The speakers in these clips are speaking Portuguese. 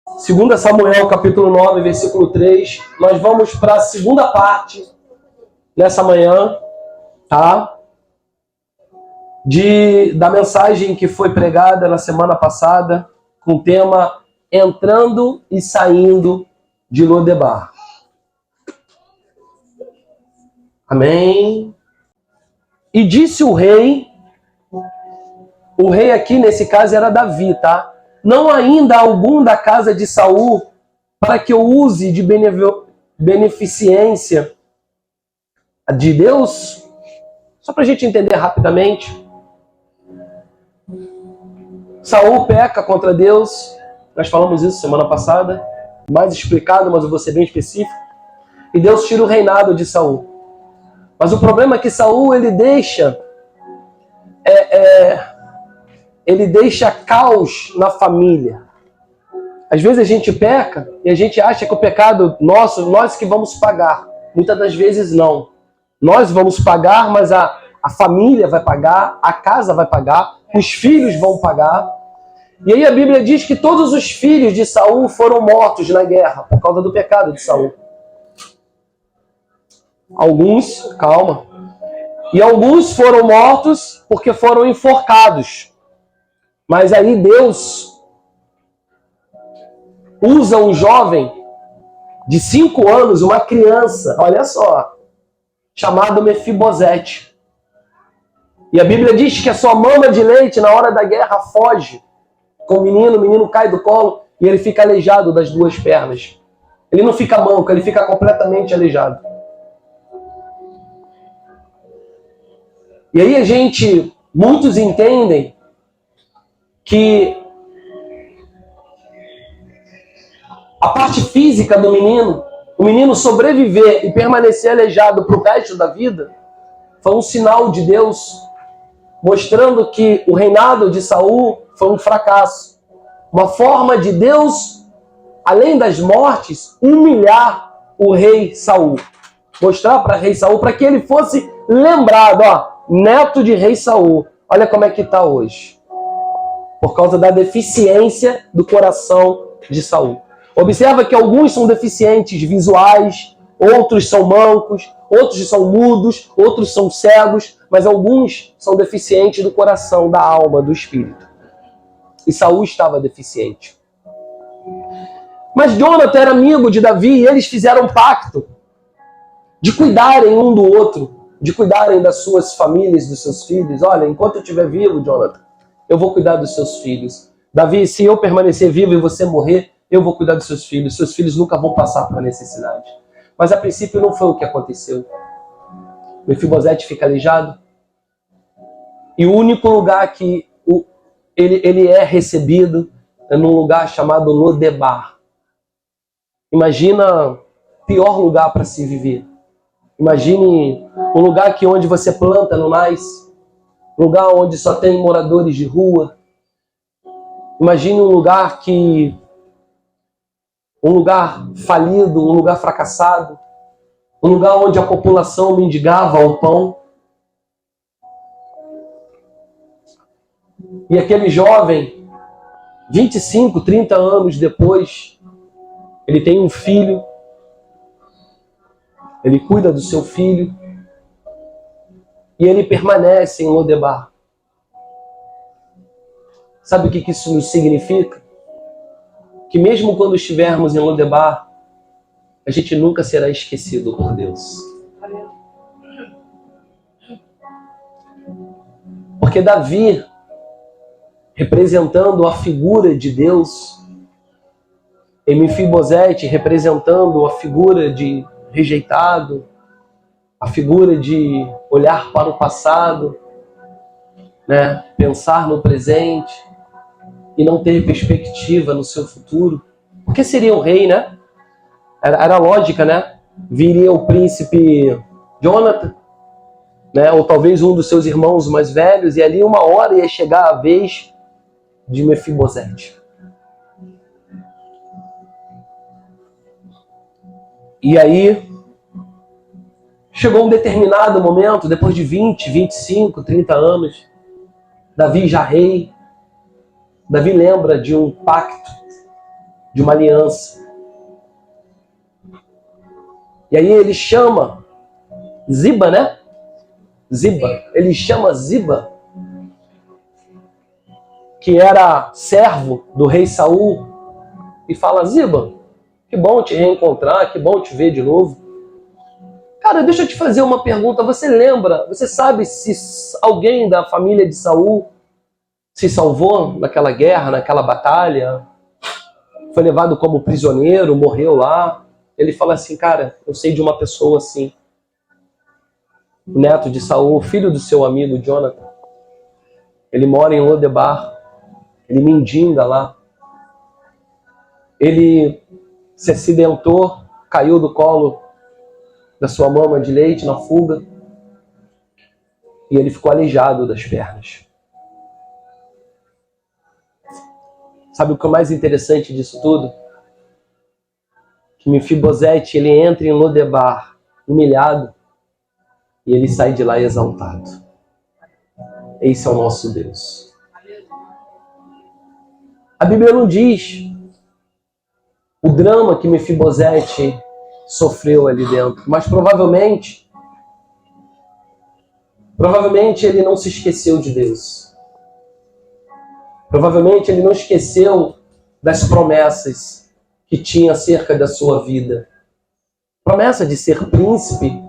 2 Samuel, capítulo 9, versículo 3. Nós vamos para a segunda parte nessa manhã, tá? Da mensagem que foi pregada na semana passada, com o tema Entrando e Saindo de Lodebar. Amém? E disse o rei aqui nesse caso era Davi, tá? Não ainda algum da casa de Saul, para que eu use de beneficência de Deus? Só para a gente entender rapidamente. Saul peca contra Deus, nós falamos isso semana passada, mais explicado, mas eu vou ser bem específico. E Deus tira o reinado de Saul. Mas o problema é que Saul, ele deixa caos na família. Às vezes a gente peca e a gente acha que o pecado nosso, nós que vamos pagar. Muitas das vezes não. Nós vamos pagar, mas a família vai pagar, a casa vai pagar, os filhos vão pagar. E aí a Bíblia diz que todos os filhos de Saul foram mortos na guerra por causa do pecado de Saul. E alguns foram mortos porque foram enforcados. Mas aí Deus usa um jovem de 5 anos, uma criança, olha só, chamado Mefibosete. E a Bíblia diz que a sua mama de leite, na hora da guerra, foge com o menino cai do colo e ele fica aleijado das 2 pernas. Ele não fica manco, ele fica completamente aleijado. E aí muitos entendem que a parte física do menino, o menino sobreviver e permanecer aleijado para o resto da vida, foi um sinal de Deus, mostrando que o reinado de Saul foi um fracasso. Uma forma de Deus, além das mortes, humilhar o rei Saul. Mostrar para o rei Saul, para que ele fosse lembrado, neto de rei Saul. Olha como é que está hoje. Por causa da deficiência do coração de Saul. Observa que alguns são deficientes visuais, outros são mancos, outros são mudos, outros são cegos, mas alguns são deficientes do coração, da alma, do espírito. E Saul estava deficiente. Mas Jonathan era amigo de Davi e eles fizeram um pacto de cuidarem um do outro, de cuidarem das suas famílias, dos seus filhos. Olha, enquanto eu estiver vivo, Jonathan, eu vou cuidar dos seus filhos. Davi, se eu permanecer vivo e você morrer, eu vou cuidar dos seus filhos. Seus filhos nunca vão passar por necessidade. Mas a princípio não foi o que aconteceu. Mefibosete fica aleijado. E o único lugar que ele é recebido é num lugar chamado Lodebar. Imagina o pior lugar para se viver. Imagine um lugar onde você planta não nasce. Um lugar onde só tem moradores de rua. Imagine um lugar falido, um lugar fracassado. Um lugar onde a população mendigava o pão. E aquele jovem, 25, 30 anos depois, ele tem um filho. Ele cuida do seu filho. E ele permanece em Lodebar. Sabe o que isso nos significa? Que mesmo quando estivermos em Lodebar, a gente nunca será esquecido por Deus. Porque Davi, representando a figura de Deus, e Mefibosete representando a figura de rejeitado, a figura de olhar para o passado, né? Pensar no presente e não ter perspectiva no seu futuro. Porque seria um rei, né? Era lógica, né? Viria o príncipe Jonathan, né? Ou talvez um dos seus irmãos mais velhos, e ali uma hora ia chegar a vez de Mefibosete. E aí, chegou um determinado momento, depois de 20, 25, 30 anos, Davi já rei, Davi lembra de um pacto de uma aliança. E aí ele chama Ziba, né? Ziba. Ele chama Ziba, que era servo do rei Saul, e fala: Ziba, que bom te reencontrar, que bom te ver de novo. Cara, deixa eu te fazer uma pergunta. Você lembra, você sabe se alguém da família de Saul se salvou naquela guerra, naquela batalha? Foi levado como prisioneiro, morreu lá? Ele fala assim: cara, eu sei de uma pessoa assim. O neto de Saul, filho do seu amigo Jonathan. Ele mora em Lodebar. Ele mendiga lá. Ele se acidentou, caiu do colo da sua mama de leite na fuga. E ele ficou aleijado das pernas. Sabe o que é mais interessante disso tudo? Que Mefibosete, ele entra em Lodebar humilhado e ele sai de lá exaltado. Esse é o nosso Deus. A Bíblia não diz o drama que Mefibosete sofreu ali dentro, mas provavelmente ele não se esqueceu de Deus. Provavelmente ele não esqueceu das promessas que tinha acerca da sua vida. Promessa de ser príncipe,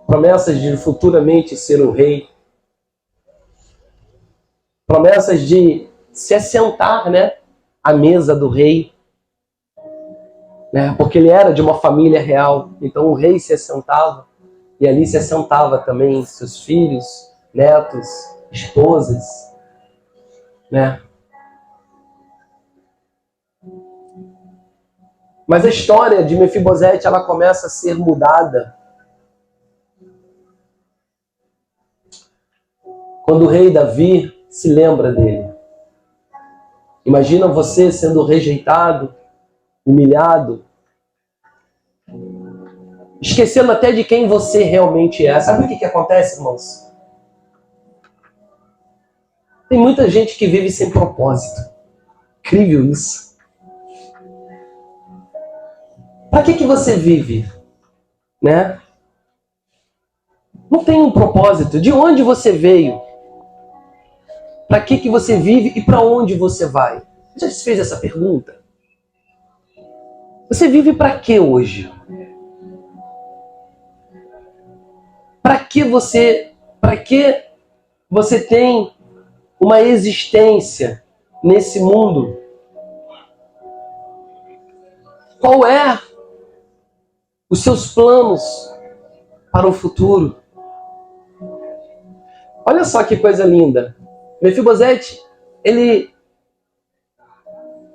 promessas de futuramente ser um rei, promessas de se assentar, né, à mesa do rei, né, porque ele era de uma família real, então o rei se assentava, e ali se assentava também seus filhos, netos, esposas, né? Mas a história de Mefibosete, ela começa a ser mudada quando o rei Davi se lembra dele. Imagina você sendo rejeitado, humilhado, esquecendo até de quem você realmente é. Sabe o que acontece, irmãos? Tem muita gente que vive sem propósito. Incrível isso. Para que você vive? Né? Não tem um propósito. De onde você veio? Para que você vive e para onde você vai? Você já se fez essa pergunta? Você vive para que hoje? Para que você tem uma existência nesse mundo? Qual é os seus planos para o futuro? Olha só que coisa linda. Mefibosete,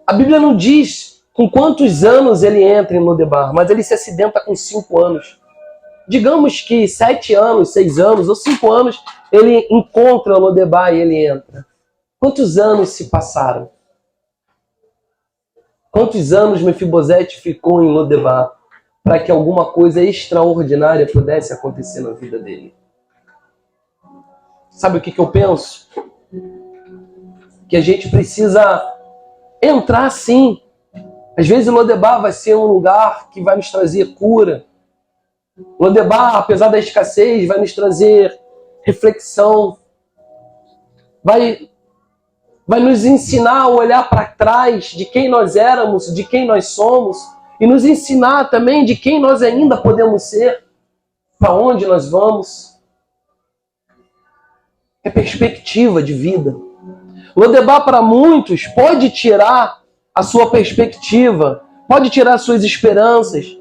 a Bíblia não diz com quantos anos ele entra em Lodebar, mas ele se acidenta com 5 anos. Digamos que 7 anos, 6 anos ou 5 anos, ele encontra Lodebar e ele entra. Quantos anos se passaram? Quantos anos Mefibosete ficou em Lodebar para que alguma coisa extraordinária pudesse acontecer na vida dele? Sabe o que eu penso? Que a gente precisa entrar sim. Às vezes Lodebar vai ser um lugar que vai nos trazer cura. Lodebar, apesar da escassez, vai nos trazer reflexão. Vai nos ensinar a olhar para trás de quem nós éramos, de quem nós somos, e nos ensinar também de quem nós ainda podemos ser, para onde nós vamos. É perspectiva de vida. Lodebar para muitos pode tirar a sua perspectiva, pode tirar suas esperanças,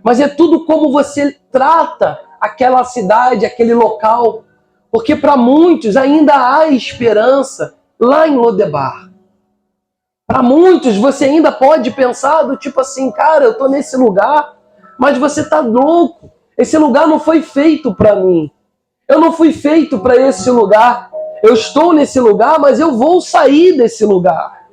mas é tudo como você trata aquela cidade, aquele local, porque para muitos ainda há esperança lá em Lodebar. Para muitos você ainda pode pensar do tipo assim: cara, eu estou nesse lugar, mas você está louco, esse lugar não foi feito para mim. Eu não fui feito para esse lugar. Eu estou nesse lugar, mas eu vou sair desse lugar.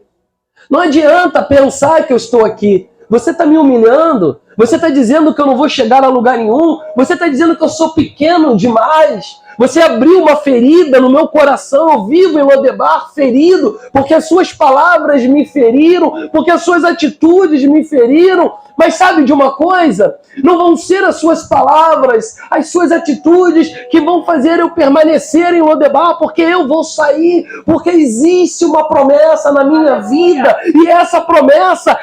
Não adianta pensar que eu estou aqui. Você está me humilhando. Você está dizendo que eu não vou chegar a lugar nenhum. Você está dizendo que eu sou pequeno demais. Você abriu uma ferida no meu coração. Eu vivo em Lodebar ferido, porque as suas palavras me feriram, porque as suas atitudes me feriram. Mas sabe de uma coisa? Não vão ser as suas palavras, as suas atitudes que vão fazer eu permanecer em Lodebar, porque eu vou sair, porque existe uma promessa na minha vida, e essa promessa,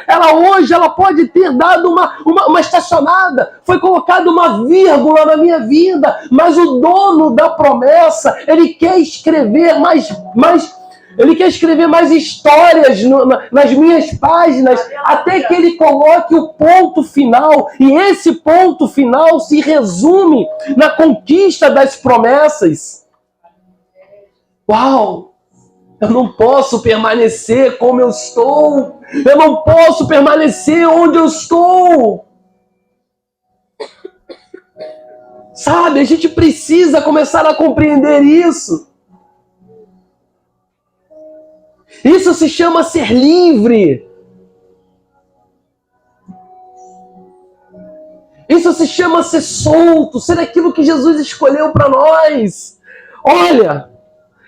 hoje ela pode ter dado uma estacionada, foi colocada uma vírgula na minha vida, mas o dono da promessa, ele quer escrever ele quer escrever mais histórias nas minhas páginas, até que ele coloque o ponto final. E esse ponto final se resume na conquista das promessas. Uau! Eu não posso permanecer como eu estou. Eu não posso permanecer onde eu estou. Sabe, a gente precisa começar a compreender isso. Isso se chama ser livre. Isso se chama ser solto, ser aquilo que Jesus escolheu para nós. Olha,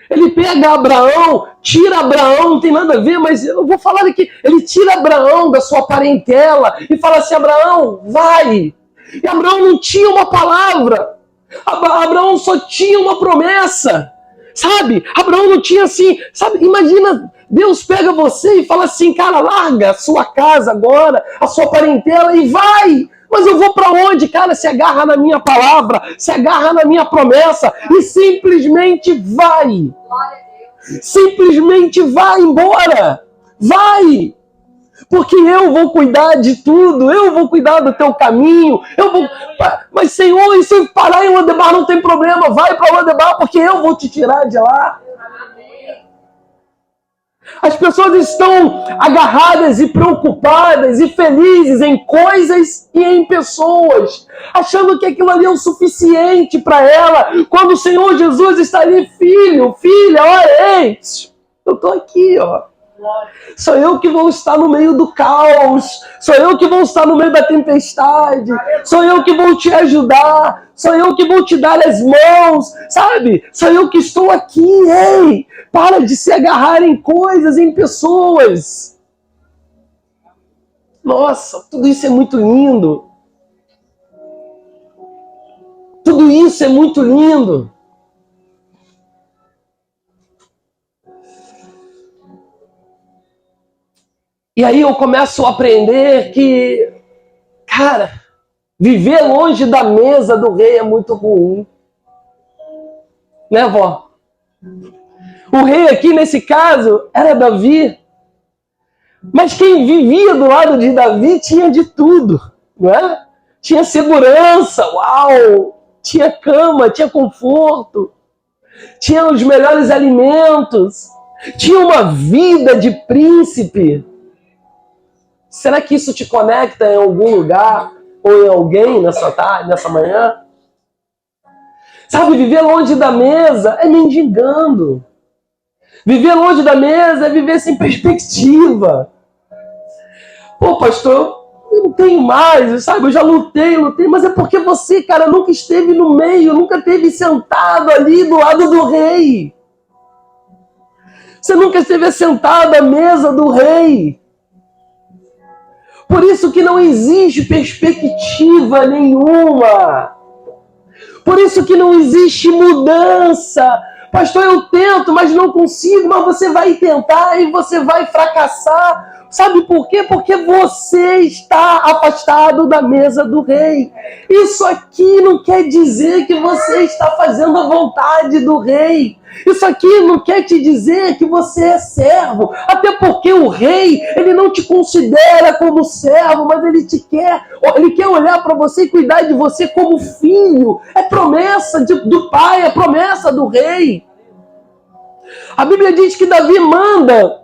ele pega Abraão, tira Abraão, não tem nada a ver, mas eu vou falar aqui. Ele tira Abraão da sua parentela e fala assim, Abraão, vai. E Abraão não tinha uma palavra. Abraão só tinha uma promessa. Sabe? Abraão não tinha assim, sabe? Imagina, Deus pega você e fala assim, cara, larga a sua casa agora, a sua parentela e vai. Mas eu vou para onde, cara? Se agarra na minha palavra, se agarra na minha promessa e simplesmente vai. Simplesmente vai embora. Vai. Porque eu vou cuidar de tudo, eu vou cuidar do teu caminho, Mas, Senhor, e se eu parar em Lodebar não tem problema, vai para Lodebar, porque eu vou te tirar de lá. As pessoas estão agarradas e preocupadas e felizes em coisas e em pessoas, achando que aquilo ali é o suficiente para ela, quando o Senhor Jesus está ali, filho, filha, olha, ei, eu estou aqui, ó. Sou eu que vou estar no meio do caos. Sou eu que vou estar no meio da tempestade. Sou eu que vou te ajudar. Sou eu que vou te dar as mãos. Sabe? Sou eu que estou aqui. Ei, para de se agarrar em coisas, em pessoas. Nossa, tudo isso é muito lindo. Tudo isso é muito lindo. E aí eu começo a aprender que, cara, viver longe da mesa do rei é muito ruim. Né, vó? O rei aqui, nesse caso, era Davi. Mas quem vivia do lado de Davi tinha de tudo, não é? Tinha segurança, uau! Tinha cama, tinha conforto. Tinha os melhores alimentos. Tinha uma vida de príncipe. Será que isso te conecta em algum lugar ou em alguém nessa tarde, nessa manhã? Sabe, viver longe da mesa é mendigando. Viver longe da mesa é viver sem perspectiva. Pô, pastor, eu não tenho mais, sabe? Eu já lutei, mas é porque você, cara, nunca esteve no meio, nunca esteve sentado ali do lado do rei. Você nunca esteve sentado à mesa do rei. Por isso que não existe perspectiva nenhuma. Por isso que não existe mudança. Pastor, eu tento, mas não consigo. Mas você vai tentar e você vai fracassar. Sabe por quê? Porque você está afastado da mesa do rei. Isso aqui não quer dizer que você está fazendo a vontade do rei. Isso aqui não quer te dizer que você é servo. Até porque o rei, ele não te considera como servo, mas ele quer olhar para você e cuidar de você como filho. É promessa do pai, é promessa do rei. A Bíblia diz que Davi manda,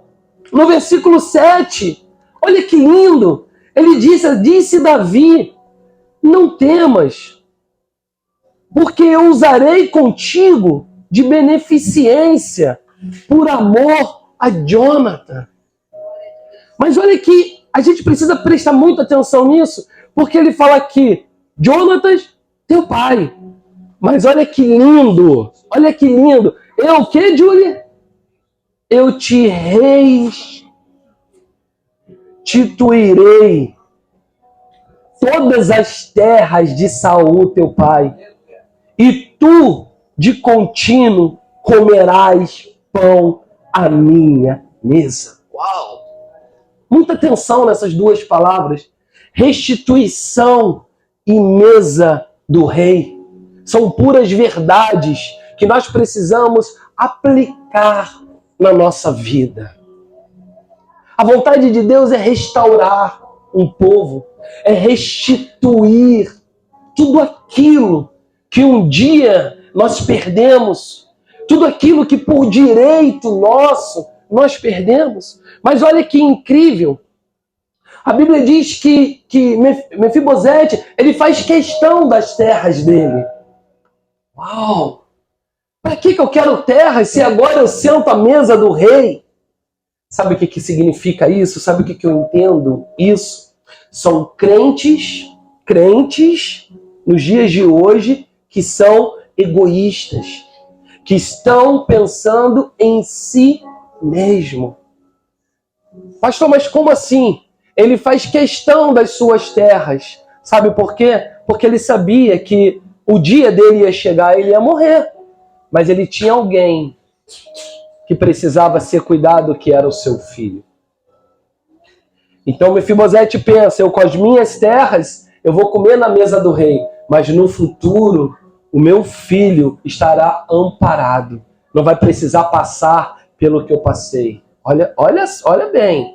no versículo 7, olha que lindo, ele disse Davi, não temas, porque eu usarei contigo de beneficência por amor a Jonathan. Mas olha que a gente precisa prestar muita atenção nisso, porque ele fala aqui, Jonathan, teu pai, Mas olha que lindo, olha que lindo. Eu o quê, Julie? Eu te restituirei todas as terras de Saul, teu pai, e tu, de contínuo, comerás pão à minha mesa. Uau! Muita atenção nessas duas palavras. Restituição e mesa do rei. São puras verdades que nós precisamos aplicar na nossa vida. A vontade de Deus é restaurar um povo, é restituir tudo aquilo que um dia nós perdemos, tudo aquilo que por direito nosso nós perdemos. Mas olha que incrível. A Bíblia diz que Mefibosete, ele faz questão das terras dele. Uau! Para que eu quero terras se agora eu sento à mesa do rei? Sabe o que significa isso? Sabe o que eu entendo isso? São crentes nos dias de hoje que são egoístas, que estão pensando em si mesmo. Pastor, mas como assim? Ele faz questão das suas terras. Sabe por quê? Porque ele sabia que o dia dele ia chegar, ele ia morrer. Mas ele tinha alguém que precisava ser cuidado, que era o seu filho. Então Mefibosete pensa, eu com as minhas terras, eu vou comer na mesa do rei, mas no futuro o meu filho estará amparado. Não vai precisar passar pelo que eu passei. Olha bem.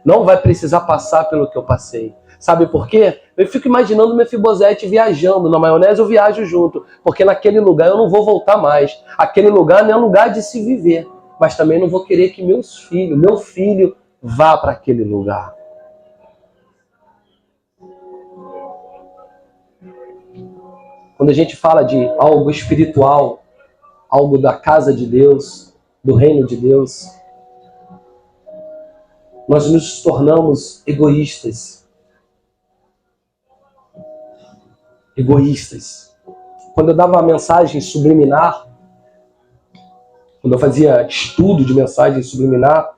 Não vai precisar passar pelo que eu passei. Sabe por quê? Eu fico imaginando Mefibosete viajando. Na maionese eu viajo junto. Porque naquele lugar eu não vou voltar mais. Aquele lugar não é lugar de se viver. Mas também não vou querer que meu filho vá para aquele lugar. Quando a gente fala de algo espiritual, algo da casa de Deus, do reino de Deus, nós nos tornamos egoístas. Egoístas. Quando eu dava mensagem subliminar, quando eu fazia estudo de mensagem subliminar,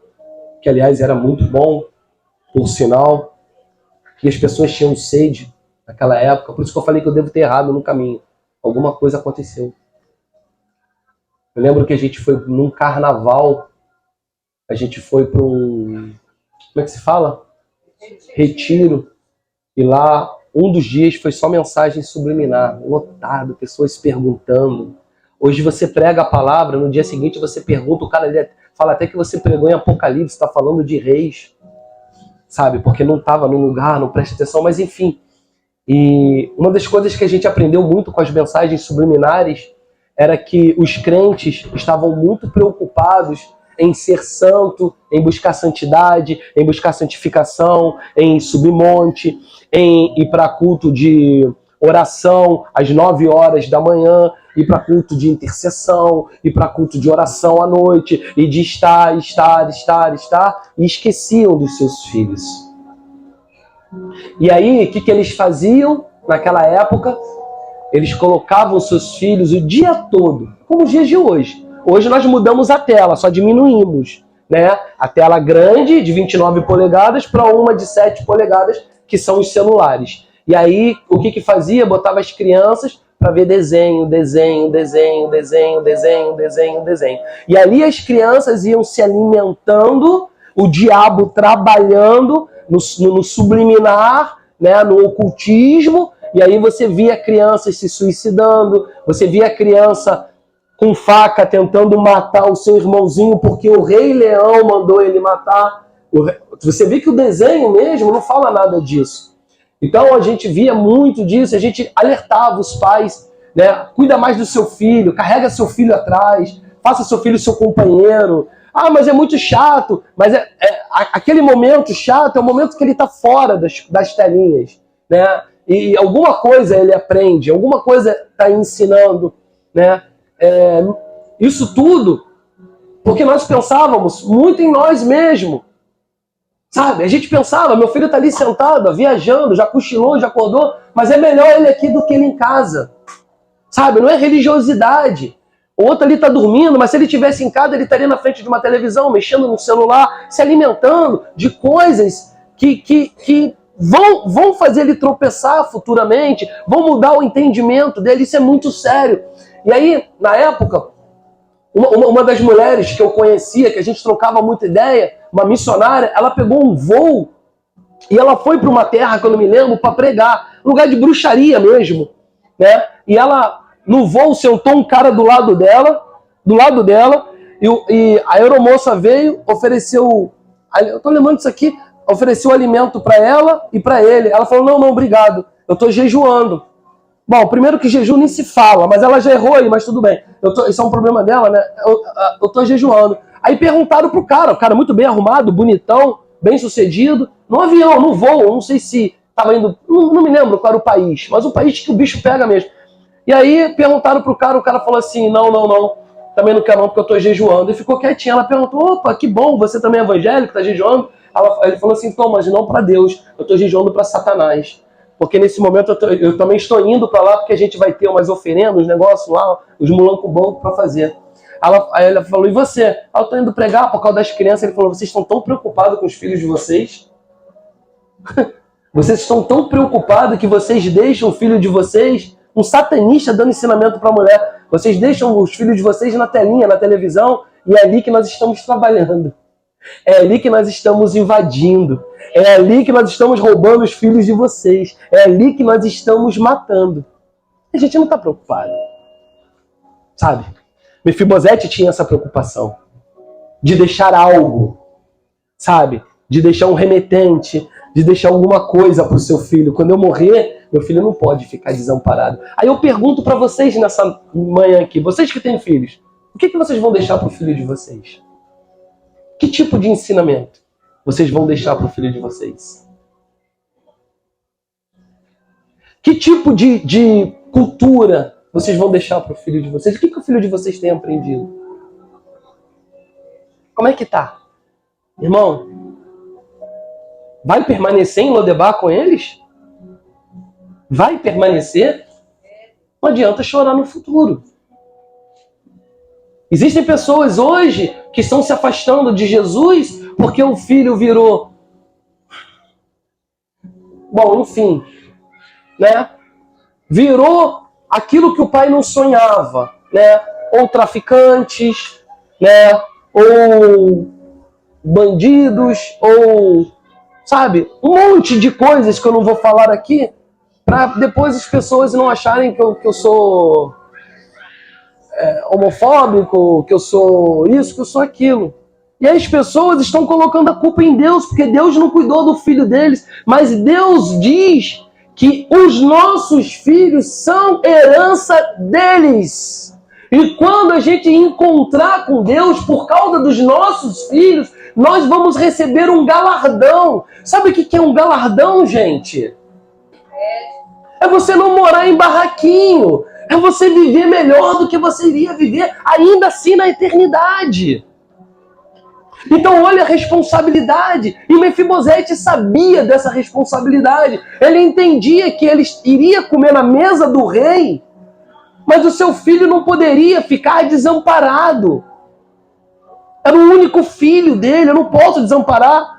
que aliás era muito bom, por sinal, que as pessoas tinham sede naquela época, por isso que eu falei que eu devo ter errado no caminho. Alguma coisa aconteceu. Eu lembro que a gente foi num carnaval, a gente foi para um... Como é que se fala? Retiro. E lá, um dos dias foi só mensagem subliminar, lotado, pessoas perguntando. Hoje você prega a palavra, no dia seguinte você pergunta, o cara fala até que você pregou em Apocalipse, está falando de reis, sabe? Porque não estava no lugar, não presta atenção, mas enfim. E uma das coisas que a gente aprendeu muito com as mensagens subliminares era que os crentes estavam muito preocupados em ser santo, em buscar santidade, em buscar santificação, em subir monte, em ir para culto de oração às 9 horas da manhã, ir para culto de intercessão, ir para culto de oração à noite, e de estar, e esqueciam dos seus filhos. E aí, o que eles faziam naquela época? Eles colocavam seus filhos o dia todo, como os dias de hoje. Hoje nós mudamos a tela, só diminuímos, né? A tela grande, de 29 polegadas, para uma de 7 polegadas, que são os celulares. E aí, o que fazia? Botava as crianças para ver desenho. E ali as crianças iam se alimentando, o diabo trabalhando no subliminar, né? No ocultismo, e aí você via crianças se suicidando, você via criança com faca tentando matar o seu irmãozinho porque o Rei Leão mandou ele matar. Você vê que o desenho mesmo não fala nada disso. Então a gente via muito disso, a gente alertava os pais, né? Cuida mais do seu filho, carrega seu filho atrás, faça seu filho seu companheiro. Ah, mas é muito chato. Mas aquele momento chato é o momento que ele está fora das telinhas, né? E alguma coisa ele aprende, alguma coisa está ensinando, né? Isso tudo porque nós pensávamos muito em nós mesmos, sabe? A gente pensava, meu filho está ali sentado, viajando, já cochilou, já acordou, mas é melhor ele aqui do que ele em casa. Sabe? Não é religiosidade. O outro ali está dormindo, mas se ele estivesse em casa, ele estaria na frente de uma televisão, mexendo no celular, se alimentando de coisas que vão fazer ele tropeçar futuramente, vão mudar o entendimento dele. Isso é muito sério. E aí, na época, uma das mulheres que eu conhecia, que a gente trocava muita ideia, uma missionária, ela pegou um voo e ela foi para uma terra, que eu não me lembro, para pregar, lugar de bruxaria mesmo, né? E ela, no voo, sentou um cara do lado dela, e a aeromoça veio, ofereceu, eu tô lembrando disso aqui, ofereceu alimento para ela e para ele. Ela falou, não, obrigado, eu tô jejuando. Bom, primeiro que jejum nem se fala, mas ela já errou aí, mas tudo bem. Isso é um problema dela, né? Eu tô jejuando. Aí perguntaram pro cara, o cara muito bem arrumado, bonitão, bem sucedido, no avião, no voo, não sei se tava indo, não me lembro qual era o país, mas o país que o bicho pega mesmo. E aí perguntaram pro cara, o cara falou assim, não, também não quero não, porque eu tô jejuando. E ficou quietinho, ela perguntou, opa, que bom, você também é evangélico, tá jejuando? Ele falou assim, então, mas não para Deus, eu tô jejuando para Satanás. Porque nesse momento eu também estou indo para lá, porque a gente vai ter umas oferendas, uns negócios lá, os mulancos bons para fazer. Aí ela falou, e você? Eu estou indo pregar por causa das crianças. Ele falou, vocês estão tão preocupados com os filhos de vocês? Vocês estão tão preocupados que vocês deixam o filho de vocês, um satanista dando ensinamento para a mulher, vocês deixam os filhos de vocês na telinha, na televisão, e é ali que nós estamos trabalhando. É ali que nós estamos invadindo. É ali que nós estamos roubando os filhos de vocês. É ali que nós estamos matando. A gente não está preocupado. Sabe? Mefibosete tinha essa preocupação. De deixar algo. Sabe? De deixar um remetente. De deixar alguma coisa para o seu filho. Quando eu morrer, meu filho não pode ficar desamparado. Aí eu pergunto para vocês nessa manhã aqui. Vocês que têm filhos. O que vocês vão deixar para o filho de vocês? Que tipo de ensinamento vocês vão deixar para o filho de vocês? Que tipo de cultura vocês vão deixar para o filho de vocês? O que o filho de vocês tem aprendido? Como é que tá? Irmão, vai permanecer em Lodebar com eles? Vai permanecer? Não adianta chorar no futuro. Existem pessoas hoje que estão se afastando de Jesus porque o filho virou... Bom, enfim, né? Virou aquilo que o pai não sonhava, né? Ou traficantes, né? Ou bandidos, ou, sabe? Um monte de coisas que eu não vou falar aqui, para depois as pessoas não acharem que eu sou... homofóbico, que eu sou isso, que eu sou aquilo. E as pessoas estão colocando a culpa em Deus, porque Deus não cuidou do filho deles, mas Deus diz que os nossos filhos são herança deles. E quando a gente encontrar com Deus por causa dos nossos filhos, nós vamos receber um galardão. Sabe o que é um galardão, gente? É você não morar em barraquinho. É você viver melhor do que você iria viver, ainda assim na eternidade. Então olha a responsabilidade. E Mefibosete sabia dessa responsabilidade. Ele entendia que ele iria comer na mesa do rei, mas o seu filho não poderia ficar desamparado. Era o único filho dele, eu não posso desamparar.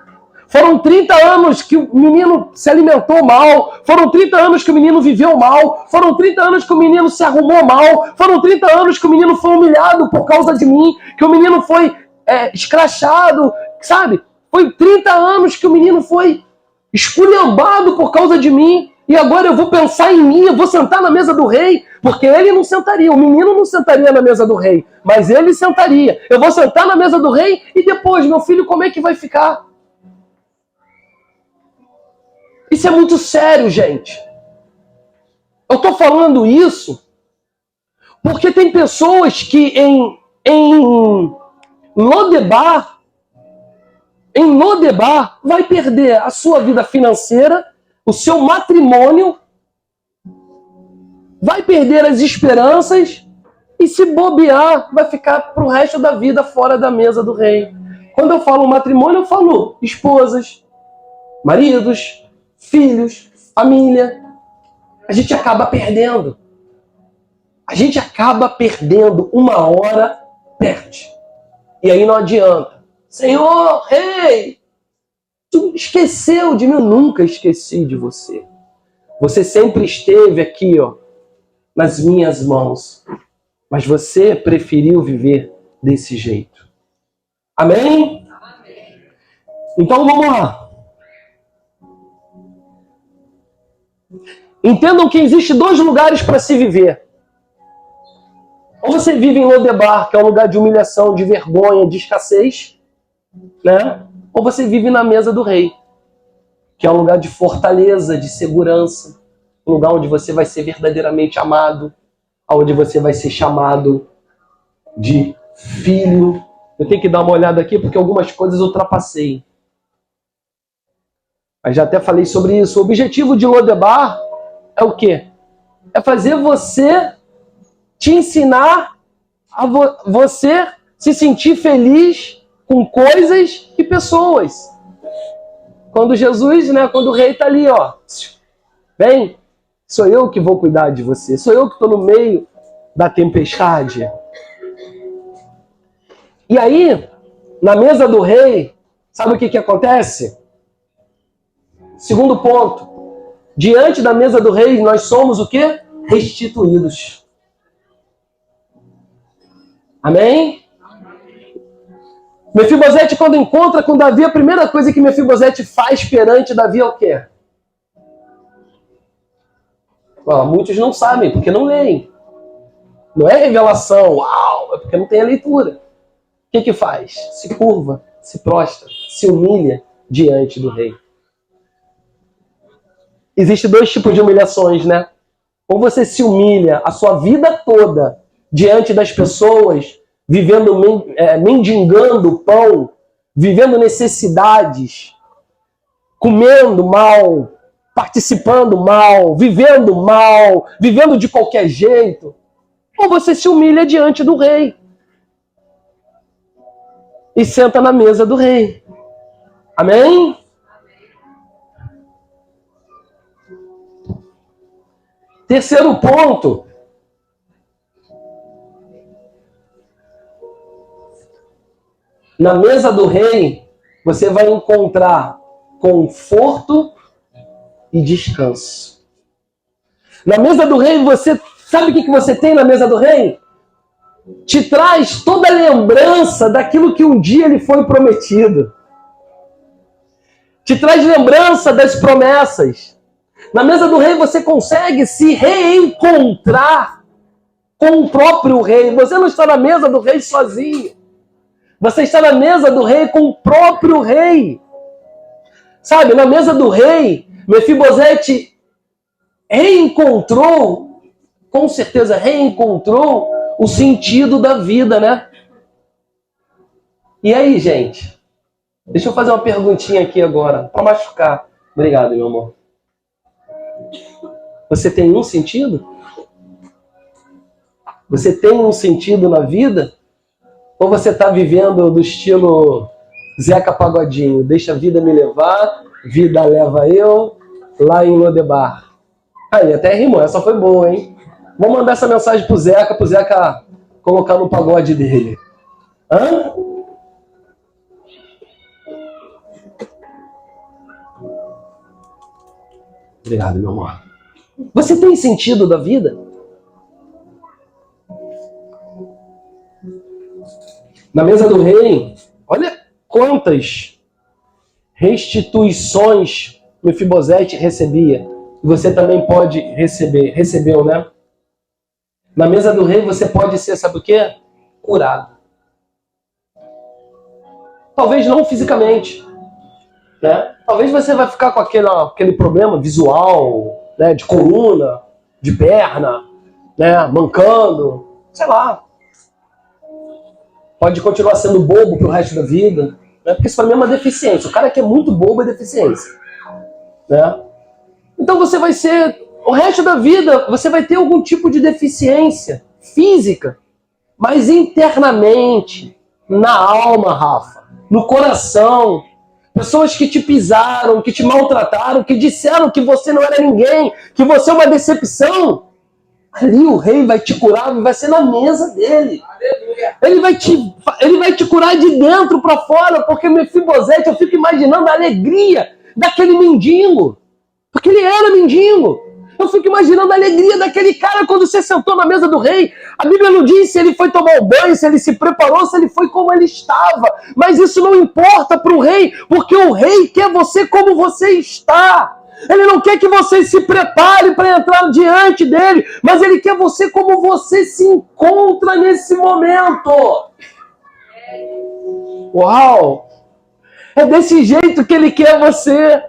Foram 30 anos que o menino se alimentou mal. Foram 30 anos que o menino viveu mal. Foram 30 anos que o menino se arrumou mal. Foram 30 anos que o menino foi humilhado por causa de mim. Que o menino foi escrachado, sabe? Foi 30 anos que o menino foi esculhambado por causa de mim. E agora eu vou pensar em mim, eu vou sentar na mesa do rei. Porque ele não sentaria, o menino não sentaria na mesa do rei. Mas ele sentaria. Eu vou sentar na mesa do rei e depois, meu filho, como é que vai ficar? Isso é muito sério, gente. Eu tô falando isso porque tem pessoas que em Lodebar vai perder a sua vida financeira, o seu matrimônio, vai perder as esperanças e, se bobear, vai ficar pro resto da vida fora da mesa do rei. Quando eu falo matrimônio, eu falo esposas, maridos, filhos, família. A gente acaba perdendo. A gente acaba perdendo uma hora, perde. E aí não adianta. Senhor, rei, tu esqueceu de mim? Eu nunca esqueci de você. Você sempre esteve aqui, ó, nas minhas mãos. Mas você preferiu viver desse jeito. Amém? Amém. Então vamos lá. Entendam que existem 2 lugares para se viver. Ou você vive em Lodebar, que é um lugar de humilhação, de vergonha, de escassez, né? Ou você vive na mesa do rei, que é um lugar de fortaleza, de segurança, um lugar onde você vai ser verdadeiramente amado, onde você vai ser chamado de filho. Eu tenho que dar uma olhada aqui porque algumas coisas eu ultrapassei. Mas já até falei sobre isso. O objetivo de Lodebar é o quê? É fazer você, te ensinar a você se sentir feliz com coisas e pessoas. Quando Jesus, né, quando o rei está ali, ó, bem, sou eu que vou cuidar de você, sou eu que estou no meio da tempestade. E aí, na mesa do rei, sabe o que acontece? Segundo ponto, diante da mesa do rei, nós somos o quê? Restituídos. Amém? Mefibosete, quando encontra com Davi, a primeira coisa que Mefibosete faz perante Davi é o quê? Bom, muitos não sabem, porque não leem. Não é revelação, uau, é porque não tem a leitura. O que faz? Se curva, se prostra, se humilha diante do rei. Existem 2 tipos de humilhações, né? Ou você se humilha a sua vida toda diante das pessoas, vivendo, mendigando pão, vivendo necessidades, comendo mal, participando mal, vivendo de qualquer jeito. Ou você se humilha diante do rei e senta na mesa do rei. Amém? Terceiro ponto. Na mesa do rei, você vai encontrar conforto e descanso. Na mesa do rei, você sabe o que você tem na mesa do rei? Te traz toda a lembrança daquilo que um dia lhe foi prometido. Te traz lembrança das promessas. Na mesa do rei você consegue se reencontrar com o próprio rei. Você não está na mesa do rei sozinho. Você está na mesa do rei com o próprio rei. Sabe, na mesa do rei, Mefibosete reencontrou, com certeza reencontrou o sentido da vida, né? E aí, gente? Deixa eu fazer uma perguntinha aqui agora, para machucar. Obrigado, meu amor. Você tem um sentido? Você tem um sentido na vida? Ou você está vivendo do estilo Zeca Pagodinho? Deixa a vida me levar, vida leva eu, lá em Lodebar. Aí, até rimou, essa foi boa, hein? Vou mandar essa mensagem pro Zeca colocar no pagode dele. Hã? Obrigado, meu amor. Você tem sentido da vida? Na mesa do rei, olha quantas restituições Mefibosete recebia. Você também pode receber. Recebeu, né? Na mesa do rei você pode ser, sabe o quê? Curado. Talvez não fisicamente, né? Talvez você vai ficar com aquele problema visual, né? De coluna, de perna, né? Mancando, sei lá. Pode continuar sendo bobo pro resto da vida, né? Porque isso para mim é uma deficiência. O cara que é muito bobo é deficiência, né? Então você vai ser, o resto da vida, você vai ter algum tipo de deficiência física, mas internamente, na alma, Rafa, no coração, pessoas que te pisaram, que te maltrataram, que disseram que você não era ninguém, que você é uma decepção, Ali o rei vai te curar, vai ser na mesa dele. Ele vai te curar de dentro para fora, porque Mefibosete, eu fico imaginando a alegria daquele mendigo. Porque ele era mendigo. Eu fico imaginando a alegria daquele cara quando você sentou na mesa do rei. A Bíblia não diz se ele foi tomar um banho, se ele se preparou, se ele foi como ele estava. Mas isso não importa para o rei, porque o rei quer você como você está. Ele não quer que você se prepare para entrar diante dele, mas ele quer você como você se encontra nesse momento. Uau! É desse jeito que ele quer você.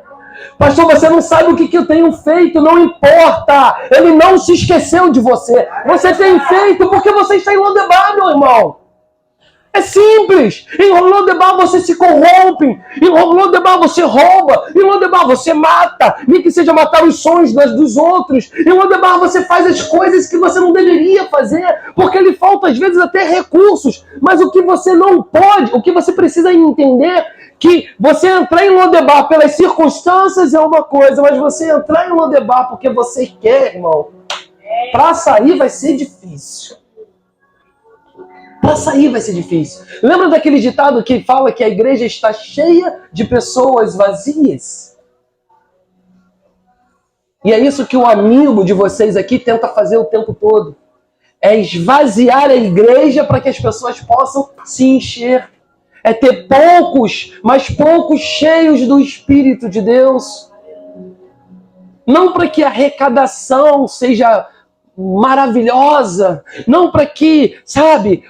Pastor, você não sabe o que eu tenho feito, não importa. Ele não se esqueceu de você. Você tem feito porque você está em Lodebar, meu irmão. É simples. Em Lodebar você se corrompe. Em Lodebar você rouba. Em Lodebar você mata. Nem que seja matar os sonhos dos outros. Em Lodebar você faz as coisas que você não deveria fazer. Porque lhe falta às vezes até recursos. Mas o que você não pode, o que você precisa entender, que você entrar em Lodebar pelas circunstâncias é uma coisa. Mas você entrar em Lodebar porque você quer, irmão, para sair vai ser difícil. Para sair vai ser difícil. Lembra daquele ditado que fala que a igreja está cheia de pessoas vazias? E é isso que o amigo de vocês aqui tenta fazer o tempo todo. É esvaziar a igreja para que as pessoas possam se encher. É ter poucos, mas poucos cheios do Espírito de Deus. Não para que a arrecadação seja maravilhosa, não para que, sabe,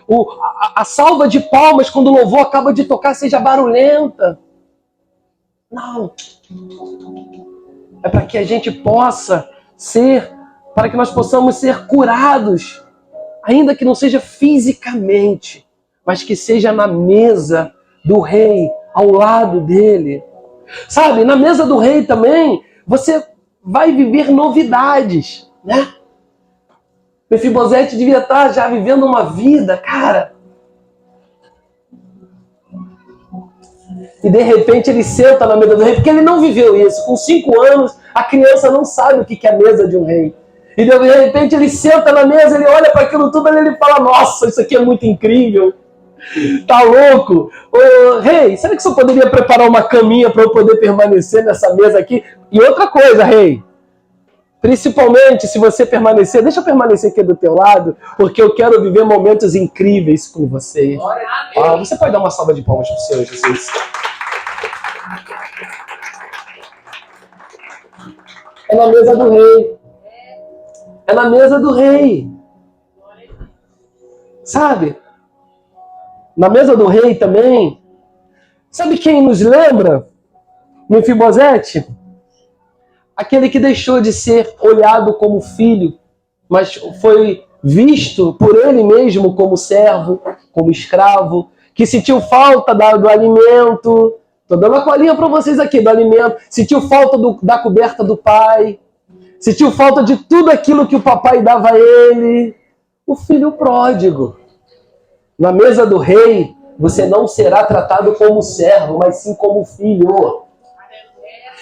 a salva de palmas quando o louvor acaba de tocar seja barulhenta. Não. É para que a gente possa ser, para que nós possamos ser curados, ainda que não seja fisicamente, mas que seja na mesa do rei, ao lado dele. Sabe, na mesa do rei também, você vai viver novidades, né? Mefibosete devia estar já vivendo uma vida, cara. E de repente ele senta na mesa do rei, porque ele não viveu isso. Com 5 anos, a criança não sabe o que é a mesa de um rei. E de repente ele senta na mesa, ele olha para aquilo tudo e ele fala, nossa, isso aqui é muito incrível. Tá louco? Ô, rei, será que você poderia preparar uma caminha para eu poder permanecer nessa mesa aqui? E outra coisa, rei. Principalmente se você permanecer, deixa eu permanecer aqui do teu lado, porque eu quero viver momentos incríveis com você. Você pode dar uma salva de palmas para o Senhor Jesus. É na mesa do rei. É na mesa do rei. Sabe? Na mesa do rei também. Sabe quem nos lembra? Mefibosete? Aquele que deixou de ser olhado como filho, mas foi visto por ele mesmo como servo, como escravo, que sentiu falta do alimento. Estou dando a colinha para vocês aqui, do alimento. Sentiu falta da coberta do pai. Sentiu falta de tudo aquilo que o papai dava a ele. O filho pródigo. Na mesa do rei, você não será tratado como servo, mas sim como filho.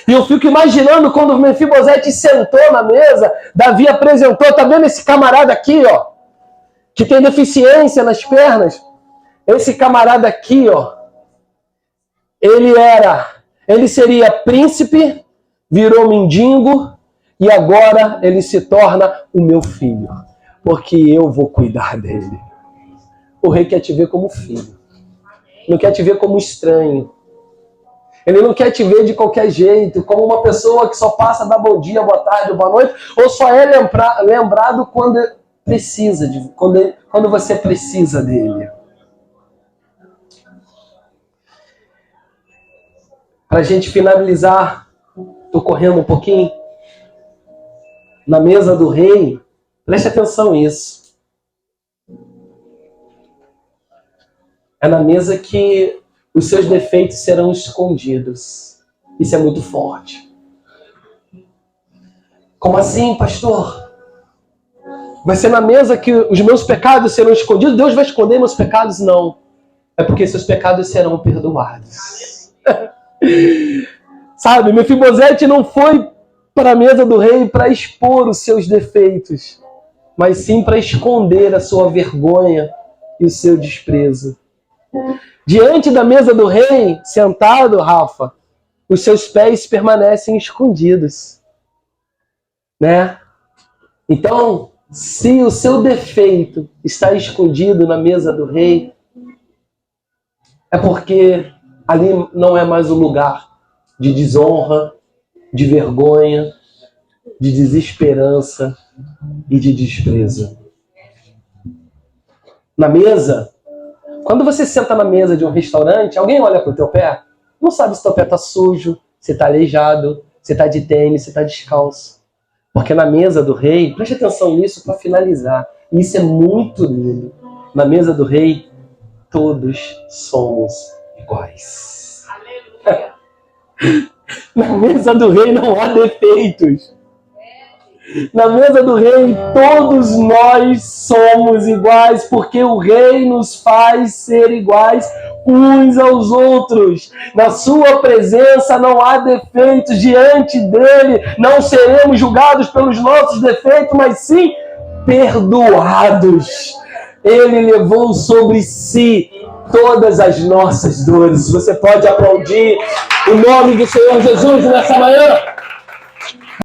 E eu fico imaginando quando o Mefibosete sentou na mesa, Davi apresentou, tá vendo esse camarada aqui, ó, que tem deficiência nas pernas? Esse camarada aqui, ó, ele seria príncipe, virou mendigo, e agora ele se torna o meu filho, porque eu vou cuidar dele. O rei quer te ver como filho, não quer te ver como estranho. Ele não quer te ver de qualquer jeito, como uma pessoa que só passa a dar bom dia, boa tarde, boa noite, ou só é lembrado quando precisa, quando você precisa dele. Para a gente finalizar, estou correndo um pouquinho, na mesa do rei, preste atenção nisso. É na mesa que os seus defeitos serão escondidos. Isso é muito forte. Como assim, pastor? Vai ser na mesa que os meus pecados serão escondidos? Deus vai esconder meus pecados? Não. É porque seus pecados serão perdoados. Sabe, Mefibosete não foi para a mesa do rei para expor os seus defeitos. mas sim para esconder a sua vergonha e o seu desprezo. Diante da mesa do rei, sentado, Rafa, os seus pés permanecem escondidos, né? Então, se o seu defeito está escondido na mesa do rei, é porque ali não é mais o lugar de desonra, de vergonha, de desesperança e de desprezo. Na mesa, quando você senta na mesa de um restaurante, alguém olha para o teu pé, não sabe se teu pé está sujo, se está aleijado, se está de tênis, se está descalço. Porque na mesa do rei, preste atenção nisso para finalizar, e isso é muito lindo. Na mesa do rei, todos somos iguais. Aleluia. Na mesa do rei não há defeitos. Na mesa do rei, todos nós somos iguais, porque o rei nos faz ser iguais uns aos outros. Na sua presença não há defeitos, diante dele não seremos julgados pelos nossos defeitos, mas sim perdoados. Ele levou sobre si todas as nossas dores. Você pode aplaudir o nome do Senhor Jesus nessa manhã?